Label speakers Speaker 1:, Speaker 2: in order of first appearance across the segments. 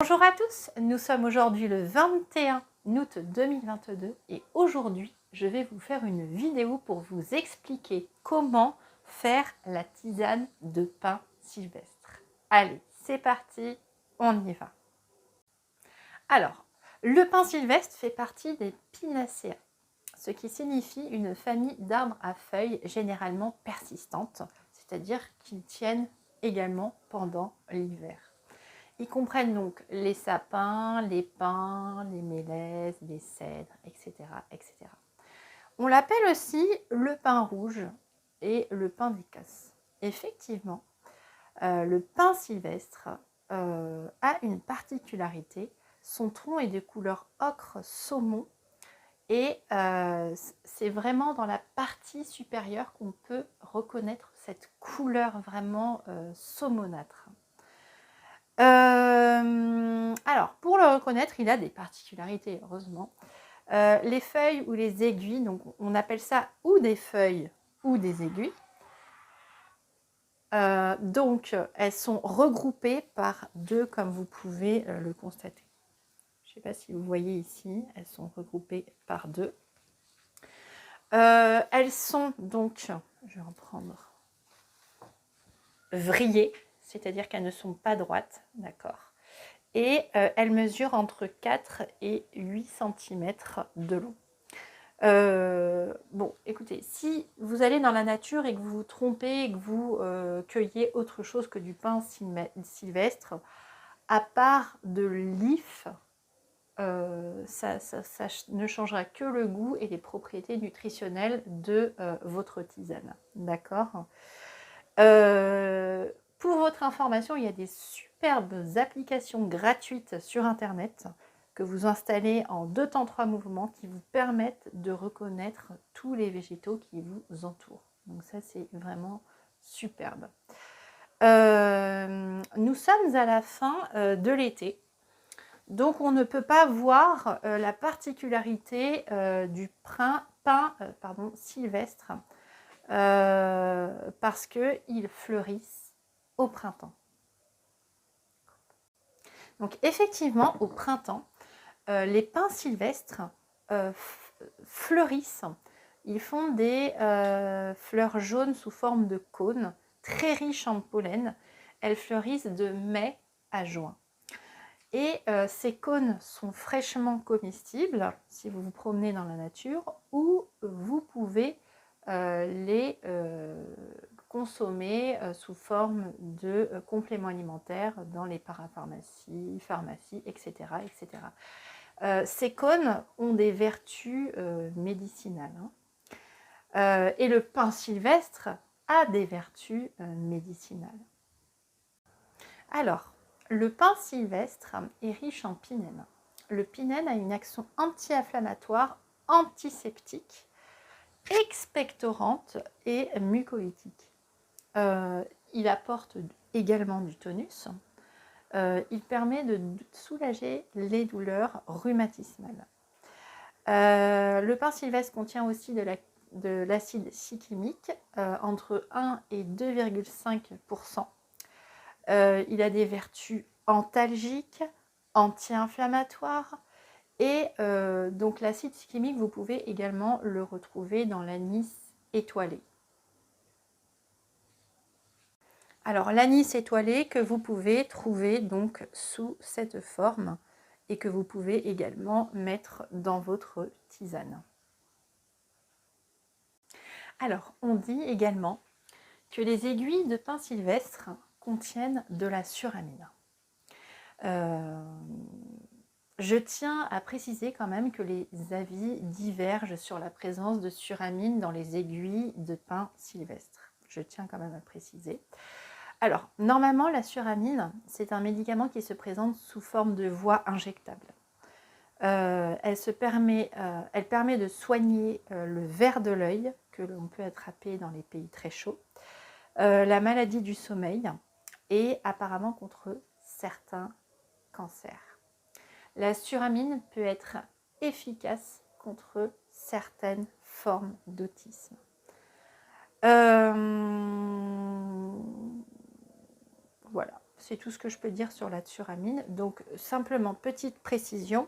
Speaker 1: Bonjour à tous, nous sommes aujourd'hui le 21 août 2022 et aujourd'hui je vais vous faire une vidéo pour vous expliquer comment faire la tisane de pin sylvestre. Allez, c'est parti, on y va. Alors, le pin sylvestre fait partie des Pinacea, ce qui signifie une famille d'arbres à feuilles généralement persistantes, c'est-à-dire qu'ils tiennent également pendant l'hiver. Ils comprennent donc les sapins, les pins, les mélèzes, les cèdres, etc., etc. On l'appelle aussi le pin rouge et le pin d'Écosse. Effectivement, le pin sylvestre a une particularité. Son tronc est de couleur ocre saumon et c'est vraiment dans la partie supérieure qu'on peut reconnaître cette couleur vraiment saumonâtre. Alors, pour le reconnaître, il a des particularités, heureusement. Les feuilles ou les aiguilles, donc on appelle ça ou des feuilles ou des aiguilles. Donc, elles sont regroupées par deux, comme vous pouvez le constater. Je ne sais pas si vous voyez ici, elles sont regroupées par deux. Elles sont donc, je vais en prendre, vrillées, c'est-à-dire qu'elles ne sont pas droites, d'accord. Et elle mesure entre 4 et 8 cm de long. Bon, écoutez, si vous allez dans la nature et que vous vous trompez et que vous cueillez autre chose que du pin sylvestre, à part de l'if, ça ne changera que le goût et les propriétés nutritionnelles de votre tisane. D'accord ? Pour votre information, il y a des superbes applications gratuites sur Internet que vous installez en 2 temps 3 mouvements qui vous permettent de reconnaître tous les végétaux qui vous entourent. Donc ça, c'est vraiment superbe. Nous sommes à la fin de l'été. Donc on ne peut pas voir la particularité du pin sylvestre parce qu'ils fleurissent au printemps. Donc effectivement, au printemps, les pins sylvestres fleurissent. Ils font des fleurs jaunes sous forme de cônes, très riches en pollen. Elles fleurissent de mai à juin. Et ces cônes sont fraîchement comestibles si vous vous promenez dans la nature, ou vous pouvez les consommer sous forme de compléments alimentaires dans les parapharmacies, pharmacies, etc. etc. Ces cônes ont des vertus médicinales. Et le pin sylvestre a des vertus médicinales. Alors, le pin sylvestre est riche en pinène. Le pinène a une action anti-inflammatoire, antiseptique, expectorante et mucolytique. Il apporte également du tonus. Il permet de soulager les douleurs rhumatismales. Le pin sylvestre contient aussi de l'acide cyclimique, entre 1 et 2,5%. Il a des vertus antalgiques, anti-inflammatoires, et donc l'acide cyclimique, vous pouvez également le retrouver dans l'anis étoilé. Alors l'anis étoilé que vous pouvez trouver donc sous cette forme et que vous pouvez également mettre dans votre tisane. Alors on dit également que les aiguilles de pin sylvestre contiennent de la suramine. Je tiens à préciser quand même que les avis divergent sur la présence de suramine dans les aiguilles de pin sylvestre. Je tiens quand même à préciser. Alors, normalement, la suramine, c'est un médicament qui se présente sous forme de voie injectable. Elle permet de soigner le ver de l'œil, que l'on peut attraper dans les pays très chauds, la maladie du sommeil et apparemment contre certains cancers. La suramine peut être efficace contre certaines formes d'autisme. Voilà, c'est tout ce que je peux dire sur la tsuramine. Donc simplement, petite précision,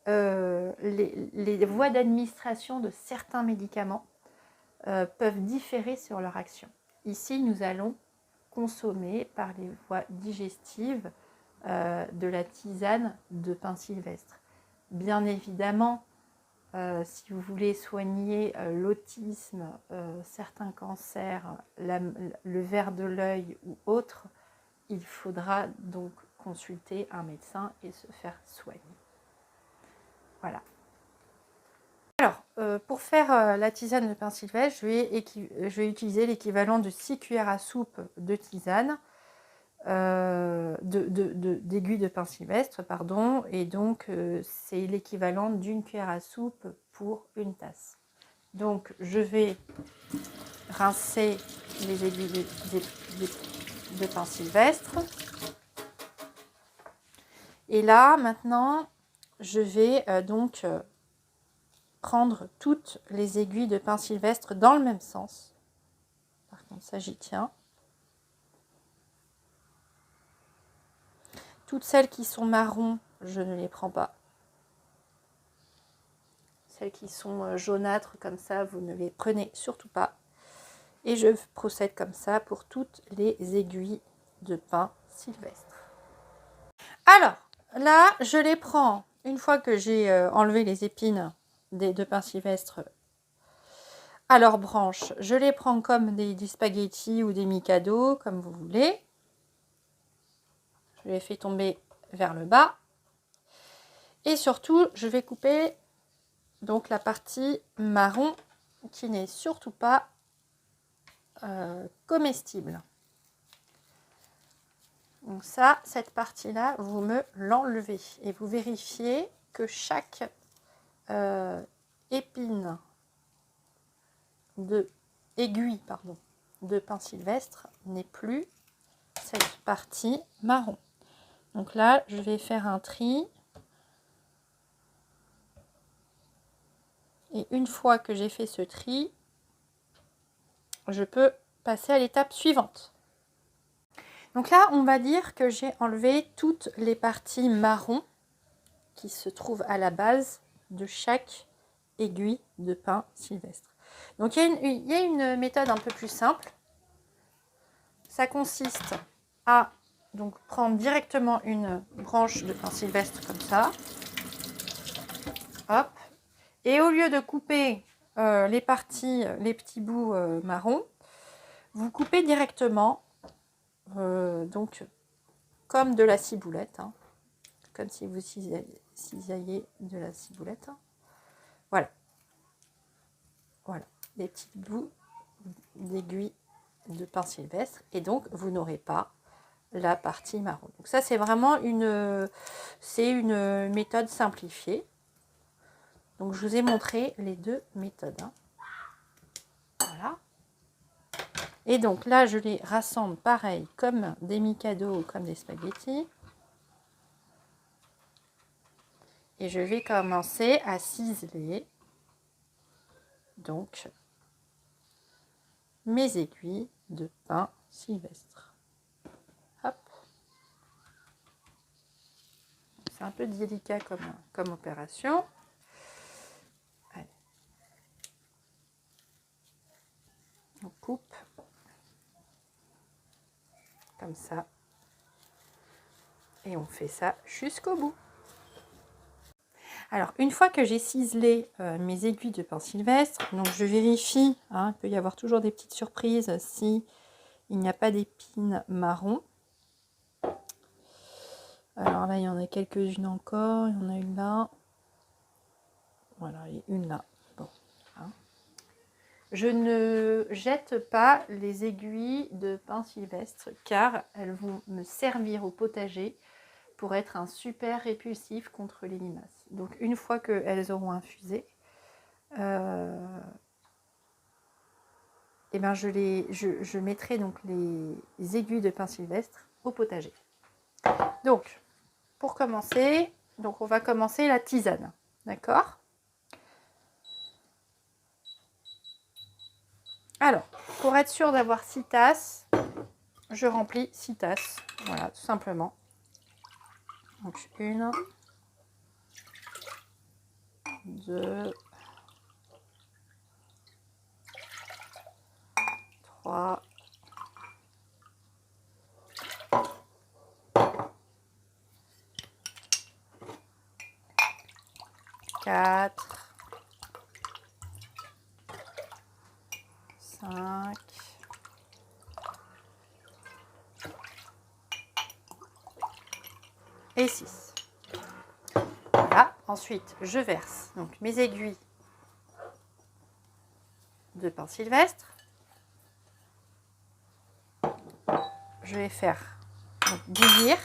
Speaker 1: les voies d'administration de certains médicaments peuvent différer sur leur action. Ici, nous allons consommer par les voies digestives de la tisane de pin sylvestre. Bien évidemment, si vous voulez soigner l'autisme, certains cancers, le ver de l'œil ou autre, il faudra donc consulter un médecin et se faire soigner. Voilà. Alors, pour faire la tisane de pin sylvestre, je vais utiliser l'équivalent de 6 cuillères à soupe de tisane, d'aiguilles de pin sylvestre, pardon, et donc c'est l'équivalent d'une cuillère à soupe pour une tasse. Donc, je vais rincer les aiguilles de pin sylvestre. Et là, maintenant, je vais prendre toutes les aiguilles de pin sylvestre dans le même sens. Par contre, ça, j'y tiens. Toutes celles qui sont marron, je ne les prends pas. Celles qui sont jaunâtres comme ça, vous ne les prenez surtout pas. Et je procède comme ça pour toutes les aiguilles de pin sylvestre. Alors, là, je les prends, une fois que j'ai enlevé les épines de pin sylvestre à leurs branches, je les prends comme des spaghettis ou des mikado, comme vous voulez. Je les fais tomber vers le bas. Et surtout, je vais couper donc la partie marron qui n'est surtout pas comestible. Donc ça, cette partie-là, vous me l'enlevez et vous vérifiez que chaque épine aiguille de pin sylvestre n'est plus cette partie marron. Donc là, je vais faire un tri. Et une fois que j'ai fait ce tri, je peux passer à l'étape suivante. Donc là, on va dire que j'ai enlevé toutes les parties marron qui se trouvent à la base de chaque aiguille de pin sylvestre. Donc il y a une méthode un peu plus simple. Ça consiste à donc prendre directement une branche de pin sylvestre comme ça. Hop. Et au lieu de couper les petits bouts marron, vous coupez directement, donc comme de la ciboulette, hein, comme si vous cisailliez de la ciboulette. Voilà. Voilà, des petits bouts d'aiguilles de pin sylvestre. Et donc, vous n'aurez pas la partie marron. Donc ça, c'est vraiment une méthode simplifiée. Donc, je vous ai montré les deux méthodes. Hein. Voilà. Et donc là, je les rassemble pareil, comme des mikado ou comme des spaghettis. Et je vais commencer à ciseler donc mes aiguilles de pin sylvestre. Hop. C'est un peu délicat comme opération. Allez. On coupe comme ça. Et on fait ça jusqu'au bout. Alors, une fois que j'ai ciselé mes aiguilles de pin sylvestre, donc je vérifie, hein, il peut y avoir toujours des petites surprises si il n'y a pas d'épines marron. Alors là, il y en a quelques-unes encore, il y en a une là. Voilà, et une là. Bon, hein. Je ne jette pas les aiguilles de pin sylvestre car elles vont me servir au potager pour être un super répulsif contre les limaces. Donc une fois qu'elles auront infusé, et ben je mettrai donc les aiguilles de pin sylvestre au potager. Donc pour commencer, donc on va commencer la tisane, d'accord? Alors, pour être sûr d'avoir 6 tasses, je remplis 6 tasses. Voilà, tout simplement. Donc 1, 2, 3, 4, 5, et 6. Voilà, ensuite je verse donc mes aiguilles de pain sylvestre. Je vais faire bouillir.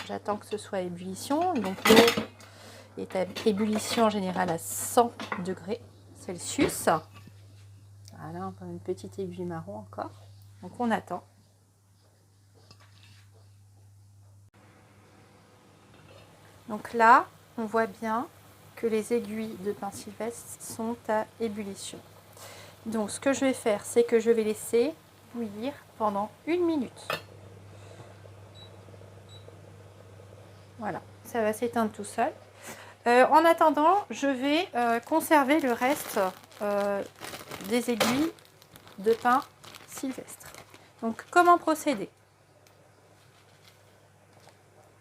Speaker 1: J'attends que ce soit à ébullition. Donc l'eau est à ébullition en général à 100 degrés Celsius. Voilà, on a une petite aiguille marron encore. Donc on attend. Donc là, on voit bien que les aiguilles de pain sylvestre sont à ébullition. Donc ce que je vais faire, c'est que je vais laisser bouillir pendant 1 minute. Voilà, ça va s'éteindre tout seul. En attendant, je vais conserver le reste des aiguilles de pain sylvestre. Donc comment procéder?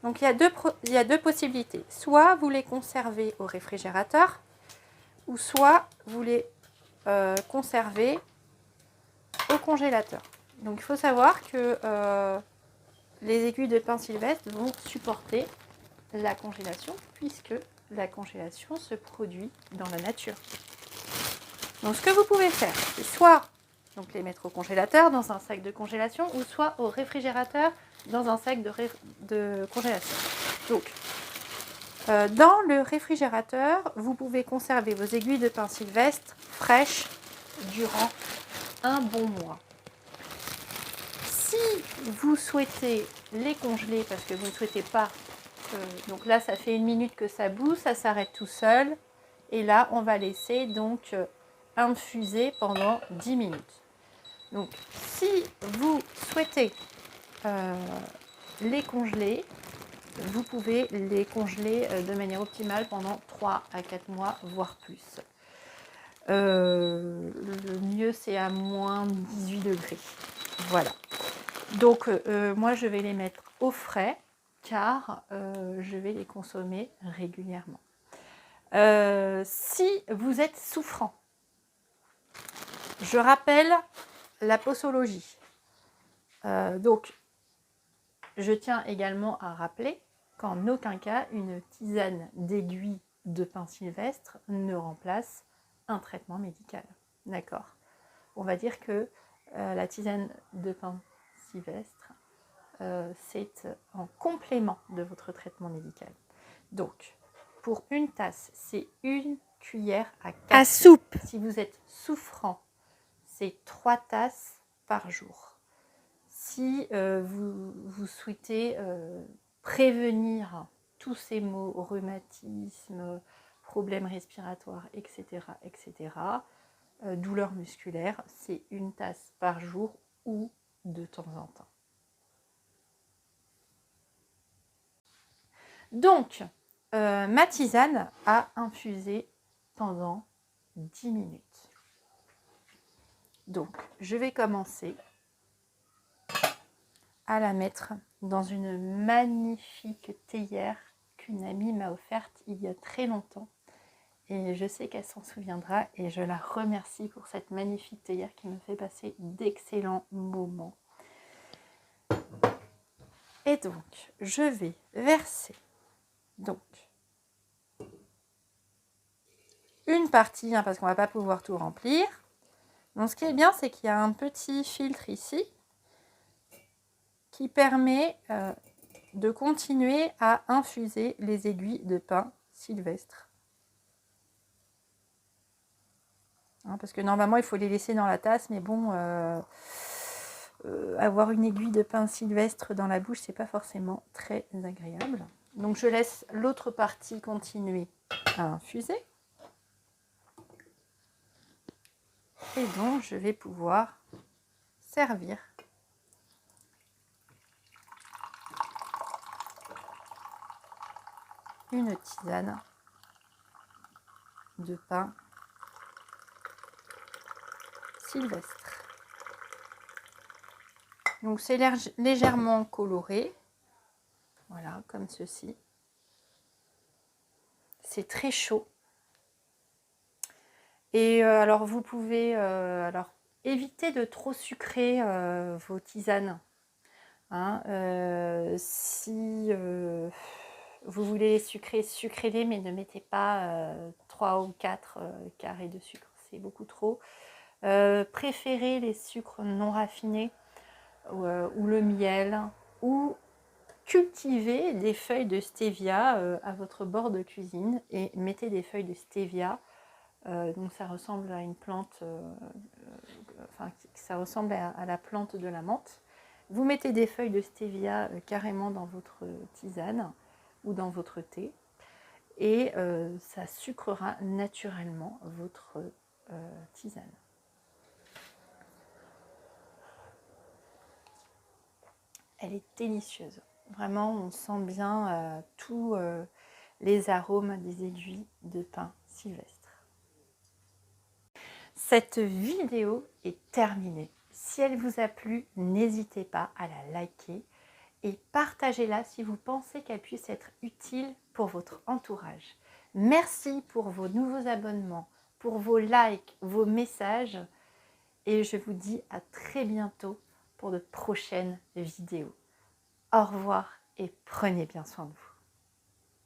Speaker 1: Donc il y a deux possibilités. Soit vous les conservez au réfrigérateur, ou soit vous les conservez au congélateur. Donc il faut savoir que les aiguilles de pain sylvestre vont supporter la congélation, puisque la congélation se produit dans la nature. Donc ce que vous pouvez faire, c'est soit donc les mettre au congélateur dans un sac de congélation, ou soit au réfrigérateur dans un sac de congélation. Donc dans le réfrigérateur, vous pouvez conserver vos aiguilles de pain sylvestre fraîches durant un bon mois. Si vous souhaitez les congeler parce que vous ne souhaitez pas, donc là ça fait 1 minute que ça bout, ça s'arrête tout seul, et là on va laisser donc infuser pendant 10 minutes. Donc si vous souhaitez les congeler, vous pouvez les congeler de manière optimale pendant 3 à 4 mois, voire plus. Le mieux c'est à moins 18 degrés. Voilà. Donc moi je vais les mettre au frais car je vais les consommer régulièrement. Si vous êtes souffrant, je rappelle la posologie. Donc je tiens également à rappeler qu'en aucun cas une tisane d'aiguille de pain sylvestre ne remplace un traitement médical. D'accord? On va dire que la tisane de pain sylvestre, c'est en complément de votre traitement médical. Donc, pour une tasse, c'est 1 cuillère à café.
Speaker 2: À soupe.
Speaker 1: Si vous êtes souffrant, c'est 3 tasses par jour. Si vous souhaitez prévenir tous ces maux, rhumatisme, problèmes respiratoires, etc., douleurs musculaires, c'est 1 tasse par jour ou de temps en temps. Donc, ma tisane a infusé pendant 10 minutes. Donc, je vais commencer à la mettre dans une magnifique théière qu'une amie m'a offerte il y a très longtemps. Et je sais qu'elle s'en souviendra et je la remercie pour cette magnifique théière qui me fait passer d'excellents moments. Et donc, je vais verser donc une partie, parce qu'on ne va pas pouvoir tout remplir. Donc ce qui est bien, c'est qu'il y a un petit filtre ici qui permet de continuer à infuser les aiguilles de pain sylvestre. Parce que normalement, il faut les laisser dans la tasse, mais bon, avoir une aiguille de pain sylvestre dans la bouche, c'est pas forcément très agréable. Donc je laisse l'autre partie continuer à infuser. Et donc, je vais pouvoir servir une tisane de pin sylvestre. Donc c'est légèrement coloré, voilà, comme ceci. C'est très chaud. Et alors vous pouvez éviter de trop sucrer vos tisanes. Hein, si vous voulez sucrer, sucrez-les, mais ne mettez pas 3 ou 4 carrés de sucre, c'est beaucoup trop. Préférez les sucres non raffinés ou le miel, ou cultivez des feuilles de stevia à votre bord de cuisine et mettez des feuilles de stevia. Donc ça ressemble à une plante, enfin ça ressemble à la plante de la menthe. Vous mettez des feuilles de stevia carrément dans votre tisane ou dans votre thé et ça sucrera naturellement votre tisane. Elle est délicieuse. Vraiment, on sent bien tous les arômes des aiguilles de pin sylvestre. Cette vidéo est terminée. Si elle vous a plu, n'hésitez pas à la liker et partagez-la si vous pensez qu'elle puisse être utile pour votre entourage. Merci pour vos nouveaux abonnements, pour vos likes, vos messages et je vous dis à très bientôt pour de prochaines vidéos. Au revoir et prenez bien soin de vous.